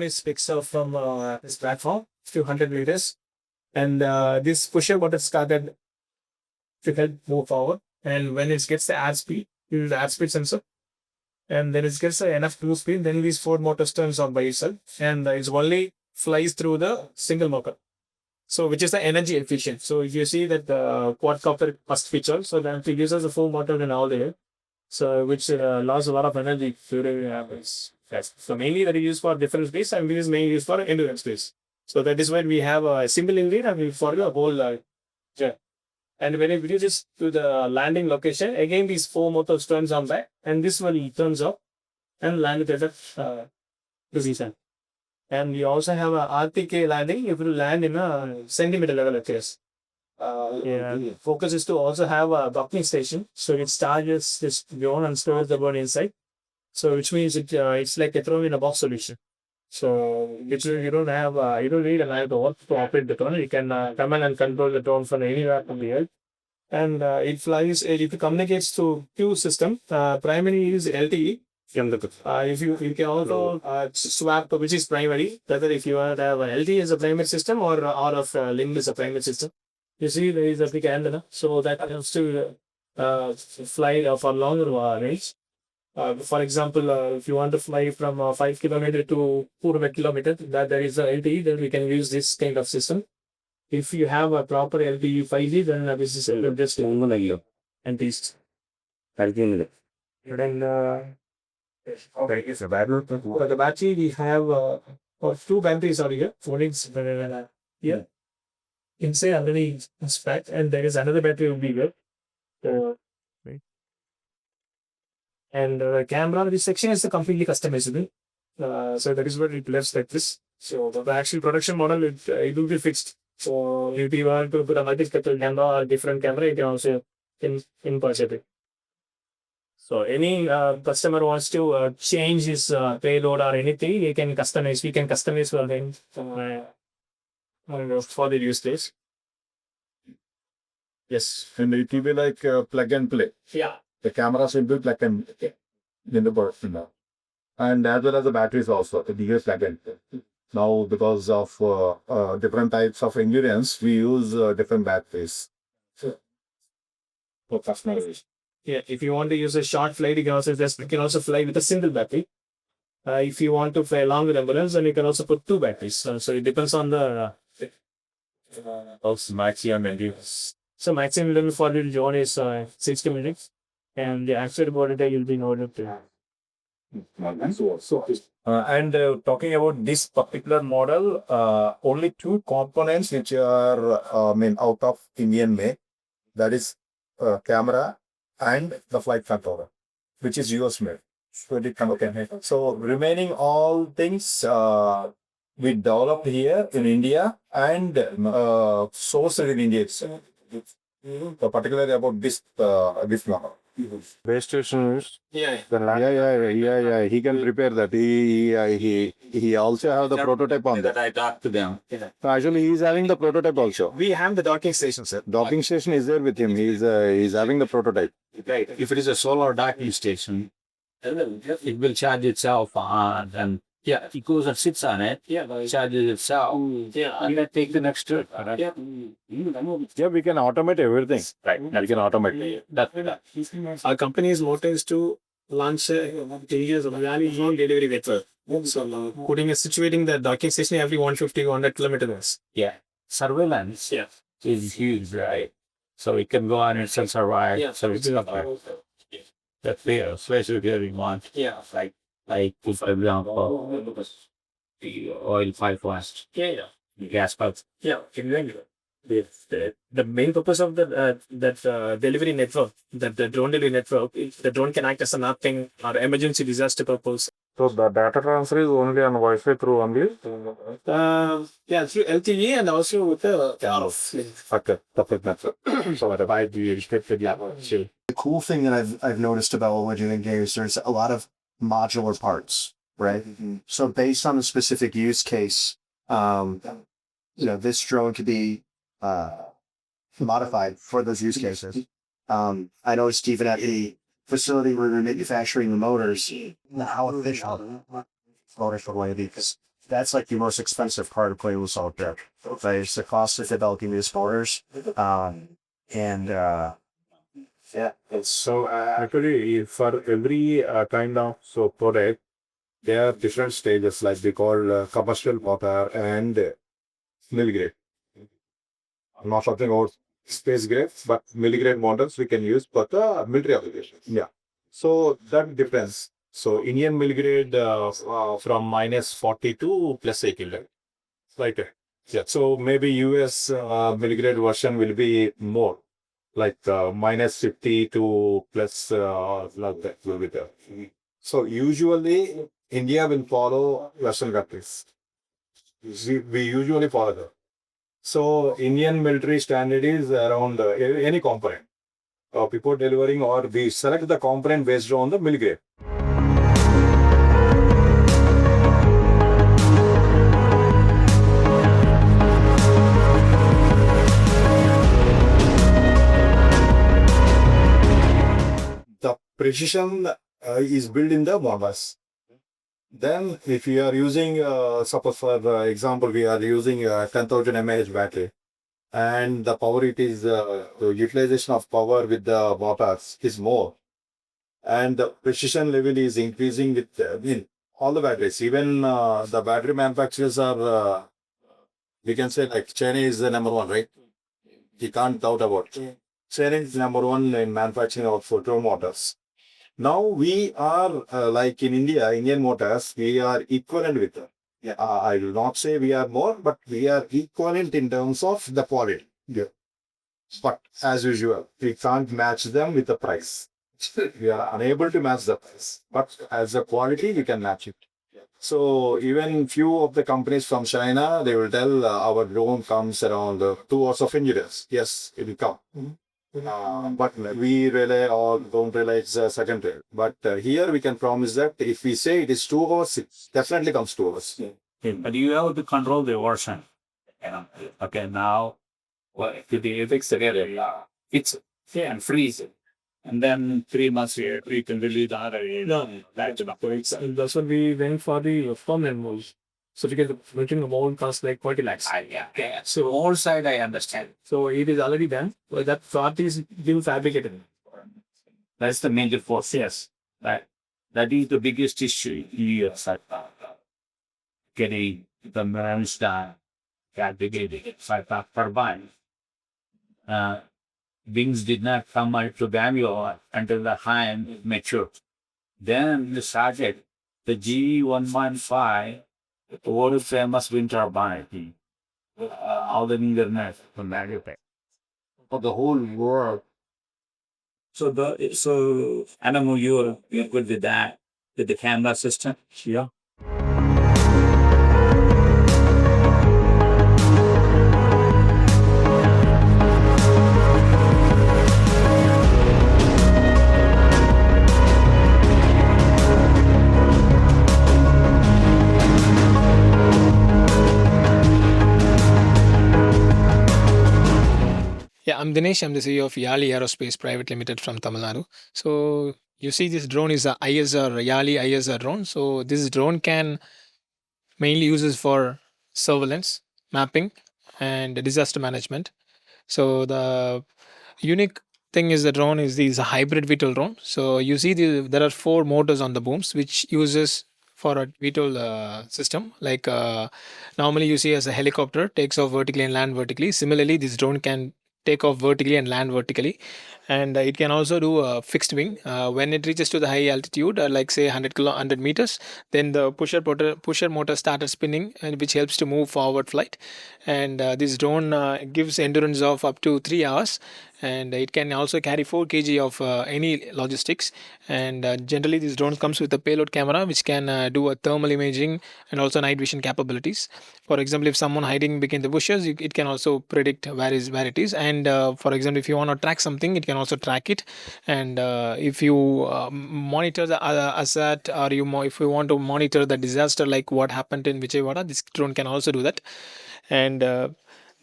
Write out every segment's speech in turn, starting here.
is fixed up from this platform, few hundred meters, and this pusher button started to help move forward. And when it gets the airspeed, use the airspeed sensor, and then it gets enough cruise speed, then these four motors turns on by itself, and it only flies through the single motor. So which is the energy efficient. So if you see that the quadcopter first feature, so that it gives us a full motor and all there. So which lost a lot of energy during this. So mainly that is used for different space, and this is mainly used for endurance space. So that is why we have a single engine and we for the whole jet. And when it reaches to the landing location, again these four motors turns on back, and this one turns up and land at the position. And we also have a RTK landing if you land in a centimeter level affairs. Focus is to also have a docking station, so it charges this drone and stores the bird inside. So which means it's like a throw in a box solution. So you don't have you don't need a line to operate the drone. You can command and control the drone from anywhere from the earth, and it flies. It communicates to two system. Primary is LTE. If you can also swap to which is primary, whether if you want to have LTE as a primary system or RF link as a primary system. You see there is a big antenna, so that helps to fly for longer range. For example, if you want to fly from 5 kilometer to 400 kilometer, that there is a LTE, then we can use this kind of system. If you have a proper LTE 5G, then this is just and this. Then for the battery, we have two batteries are here. Here inside underneath spec, and there is another battery will be here. And the camera, this section is completely customizable. So that is what it left like this. So the actual production model, it will be fixed. So if you want to put a multi-spectral camera or different camera, you can also in purchase it. So any customer wants to change his payload or anything, he can customize. We can customize for him for the use case. Yes. And it will be like plug and play. Yeah. The cameras will be plug and play in the person now. And as well as the batteries also, the biggest plug and play. Now, because of different types of endurance, we use different batteries. For customization. Yeah, if you want to use a short flight, you can also fly with a single battery. If you want to fly longer endurance, then you can also put two batteries. So it depends on the maximum endurance. So maximum level for the drone is 60 minutes, and the actual body day will be in order to. And talking about this particular model, only two components which are out of Indian make, that is camera and the flight controller, which is US made. So remaining all things we developed here in India and sourced in India itself. So particularly about this model. Base station is Yeah. He can prepare that. He also have the prototype on that. I talked to them. Yeah. So actually, he is having the prototype also. We have the docking station, sir. Docking station is there with him. He's having the prototype. Right. If it is a solar docking station, it will charge itself and it goes and sits on it. Yeah, charges itself. Yeah, And then take the next trip. yeah. Yeah, we can automate everything. Right. We can automate. Our company's motto is to launch a value zone delivery network. So situating the docking station every 150 100 kilometers. Yeah. Surveillance is huge, right? So it can go on and sensor right. Yeah. So it's not that fair, especially if you want. Yeah. Like for example, the oil pipeline, the gas pipes. Yeah, exactly. The main purpose of that delivery network, that the drone delivery network, the drone can act as a mapping or emergency disaster purpose. So the data transfer is only on Wi-Fi through only? Through LTE and also with the RF. Okay, perfect. So the 5G restricted level. The cool thing that I've noticed about what we're doing here is there's a lot of modular parts, right? Mm-hmm. So based on a specific use case, this drone could be modified for those use cases. I noticed even at the facility where they're manufacturing the motors, how efficient motors are going to be. that's like the most expensive part of playing with salt there. Right? It's the cost of developing these motors. And yeah, it's So actually, for every kind of so product, there are different stages, like they call commercial motor and mill grade. I'm not talking about space grade, but mill grade models we can use for the military application. Yeah. So that difference. So Indian mill grade from -40 to +80, right? Yeah. So maybe US mill grade version will be more, like -50 to plus like that will be there. So usually India will follow Western countries. We usually follow that. So Indian military standard is around any component. Before delivering, or we select the component based on the mill grade. The precision is built in the models. Then, if you are using, suppose for example, we are using a 10,000 mAh battery, and the power it is, the utilization of power with the motors is more, and the precision level is increasing with in all the batteries. Even the battery manufacturers are, we can say, like China is the number one, right? You can't doubt about it. China is number one in manufacturing of drone motors. Now we are like in India, Indian Motors, we are equivalent with them. Yeah, I will not say we are more, but we are equivalent in terms of the quality. Yeah. But as usual, we can't match them with the price. We are unable to match the price. But as a quality, we can match it. So even few of the companies from China, they will tell our drone comes around 2 hours of engineers. Yes, it will come. But we rely or don't rely, it's a secondary. But here we can promise that if we say it is 2 hours, it definitely comes 2 hours. But you have to control the version. Okay, now to the fix together, it's and freeze it. And then 3 months here, we can release the other. That's That's what we went for the permanent molds. So to get the printing a mold costs like 40 lakhs. yeah. So all side I understand. So it is already done. But that part is being fabricated. That's the major force. Yes. That is the biggest issue here. Getting the marines done, fabricated, turbine. Wings did not come out to Bangalore until the hind matured. Then we started the G115, the world famous wind turbine. All the internet from manufacture for the whole world. So I don't know you're good with that, with the camera system. Yeah. Yeah, I'm Dinesh. I'm the CEO of Yali Aerospace Private Limited from Tamil Nadu. So you see this drone is a ISR, Yali ISR drone. So this drone can mainly uses for surveillance, mapping, and disaster management. So the unique thing is the drone is a hybrid VTOL drone. So you see there are 4 motors on the booms which uses for a VTOL system. Like normally you see as a helicopter takes off vertically and land vertically. Similarly, this drone can take off vertically and land vertically, and it can also do a fixed wing. When it reaches to the high altitude, like say 100 meters, then the pusher motor started spinning, and which helps to move forward flight. And this drone gives endurance of up to 3 hours, and it can also carry 4 kg of any logistics. And generally this drone comes with a payload camera which can do a thermal imaging and also night vision capabilities. For example, if someone hiding between the bushes, it can also predict where it is. And for example, if you want to track something, it can also track it. And if you monitor the asset, or if you want to monitor the disaster like what happened in Vijayawada, this drone can also do that. And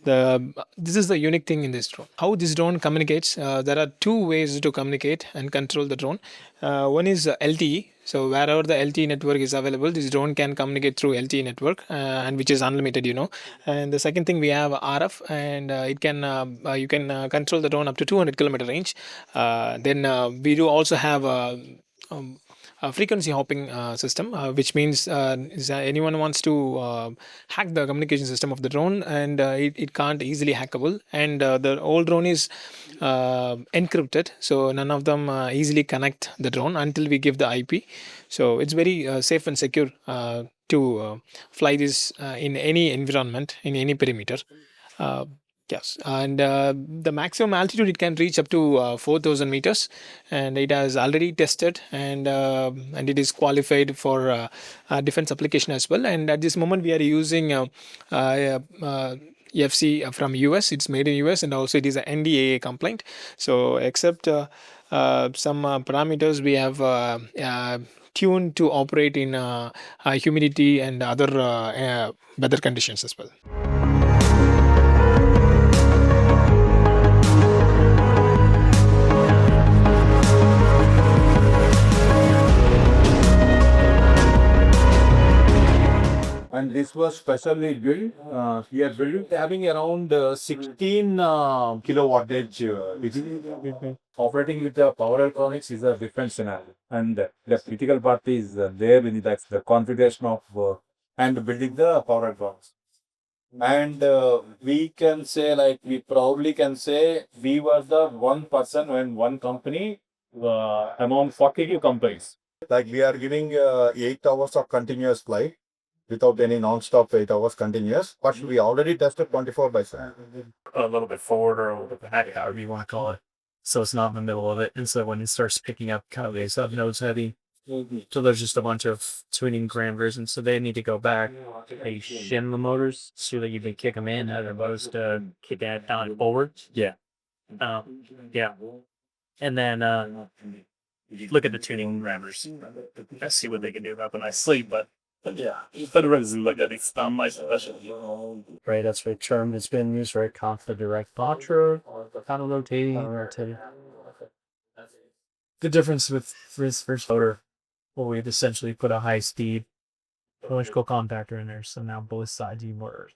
this is the unique thing in this drone. How this drone communicates? There are two ways to communicate and control the drone. One is LTE. So wherever the LTE network is available, this drone can communicate through LTE network, and which is unlimited, you know. And the second thing, we have RF, and it can you can control the drone up to 200-kilometer range. Then we do also have um, a frequency hopping system, which means anyone wants to hack the communication system of the drone, and it can't easily hackable. And the whole drone is encrypted, so none of them easily connect the drone until we give the IP. So it's very safe and secure to fly this in any environment, in any perimeter. Uh, yes, and the maximum altitude it can reach up to 4,000 meters, and it has already tested, and it is qualified for defense application as well. And at this moment, we are using FC from US. It's made in US, and also it is an NDAA compliant. So except some parameters, we have tuned to operate in humidity and other weather conditions as well. And this was specially built. We are building having around 16 kilowattage. Operating with the power electronics is a different scenario, and the critical part is there in the configuration of and building the power electronics. And we can say, like, we proudly can say we were the one person and one company among 42 companies. Like, we are giving 8 hours of continuous flight without any non-stop 8 hours continuous, but we already tested 24/7. A little bit forward or a little bit back, however you want to call it. So it's not in the middle of it. And so when it starts picking up kind of a sub nodes heavy, so there's just a bunch of tuning parameters, and so they need to go back. They shim the motors so that you can kick them in at their most kick that down and forward. Yeah. Yeah. And then look at the tuning parameters. I see what they can do up when I sleep, but yeah, but it is like that. It's not my special. Right, that's the term that's been used, right? Constant direct posture, kind of rotating. The difference with this first motor, well, we've essentially put a high speed electrical compactor in there, so now both sides need motors.